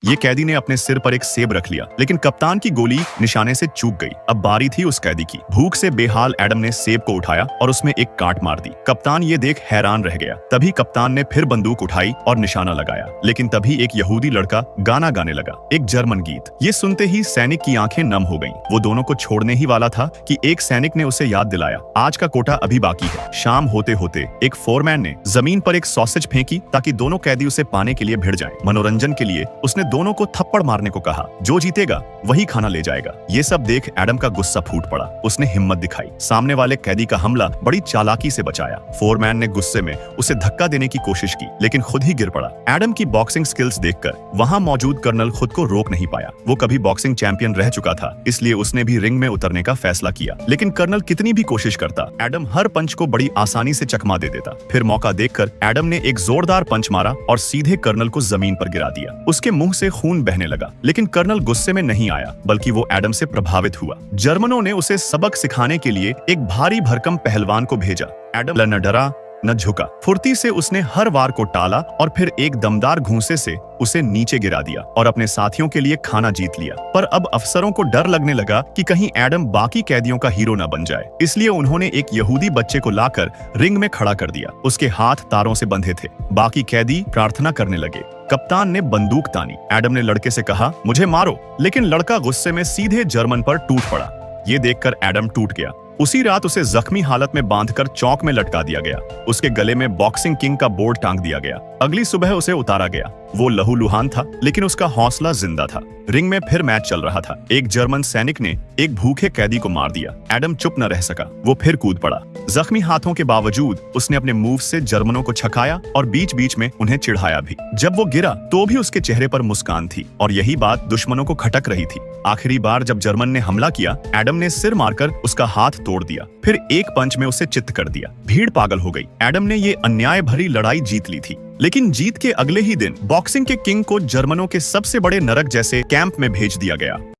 ये कैदी ने अपने सिर पर एक सेब रख लिया, लेकिन कप्तान की गोली निशाने से चूक गई। अब बारी थी उस कैदी की। भूख से बेहाल एडम ने सेब को उठाया और उसमें एक काट मार दी। कप्तान ये देख हैरान रह गया। तभी कप्तान ने फिर बंदूक उठाई और निशाना लगाया, लेकिन तभी एक यहूदी लड़का गाना गाने लगा, एक जर्मन गीत। ये सुनते ही सैनिक की आंखें नम हो गईं। वो दोनों को छोड़ने ही वाला था कि एक सैनिक ने उसे याद दिलाया, आज का कोटा अभी बाकी है। शाम होते होते एक फोरमैन ने जमीन पर एक सॉसेज फेंकी ताकि दोनों कैदी उसे पाने के लिए भिड़ जाएं। मनोरंजन के लिए उसने दोनों को थप्पड़ मारने को कहा। जो जीतेगा वही खाना ले जाएगा। ये सब देख एडम का गुस्सा फूट पड़ा। उसने हिम्मत दिखाई, सामने वाले कैदी का हमला बड़ी चालाकी से बचाया। फोरमैन ने गुस्से में उसे धक्का देने की कोशिश की, लेकिन खुद ही गिर पड़ा। एडम की बॉक्सिंग स्किल्स देखकर वहां मौजूद कर्नल खुद को रोक नहीं पाया। वो कभी बॉक्सिंग चैंपियन रह चुका था, इसलिए उसने भी रिंग में उतरने का फैसला किया। लेकिन कर्नल कितनी भी कोशिश करता, एडम हर पंच को बड़ी आसानी से चकमा दे देता। फिर मौका देखकर एडम ने एक जोरदार पंच मारा और सीधे कर्नल को जमीन पर गिरा दिया। उसके मुंह से खून बहने लगा, लेकिन कर्नल गुस्से में नहीं आया, बल्कि वो एडम से प्रभावित हुआ। जर्मनों ने उसे सबक सिखाने के लिए एक भारी भरकम पहलवान को भेजा। एडम न डरा न झुका। फुर्ती से उसने हर वार को टाला और फिर एक दमदार घूंसे से उसे नीचे गिरा दिया और अपने साथियों के लिए खाना जीत लिया। पर अब अफसरों को डर लगने लगा कि कहीं एडम बाकी कैदियों का हीरो न बन जाए, इसलिए उन्होंने एक यहूदी बच्चे को लाकर रिंग में खड़ा कर दिया। उसके हाथ तारों से बंधे थे। बाकी कैदी प्रार्थना करने लगे। कप्तान ने बंदूक तानी। एडम ने लड़के से कहा, मुझे मारो, लेकिन लड़का गुस्से में सीधे जर्मन पर टूट पड़ा। ये देखकर एडम टूट गया। उसी रात उसे जख्मी हालत में बांधकर चौक में लटका दिया गया। उसके गले में बॉक्सिंग किंग का बोर्ड टांग दिया गया। अगली सुबह उसे उतारा गया। वो लहूलुहान था, लेकिन उसका हौसला जिंदा था। रिंग में फिर मैच चल रहा था। एक जर्मन सैनिक ने एक भूखे कैदी को मार दिया। एडम चुप न रह सका। वो फिर कूद पड़ा। जख्मी हाथों के बावजूद उसने अपने मूव से जर्मनों को छकाया और बीच बीच में उन्हें चिढ़ाया भी। जब वो गिरा तो भी उसके चेहरे पर मुस्कान थी, और यही बात दुश्मनों को खटक रही थी। आखिरी बार जब जर्मन ने हमला किया, एडम ने सिर मारकर उसका हाथ तोड़ दिया, फिर एक पंच में उसे चित्त कर दिया। भीड़ पागल हो गई। एडम ने ये अन्याय भरी लड़ाई जीत ली थी। लेकिन जीत के अगले ही दिन बॉक्सिंग के किंग को जर्मनों के सबसे बड़े नरक जैसे कैंप में भेज दिया गया।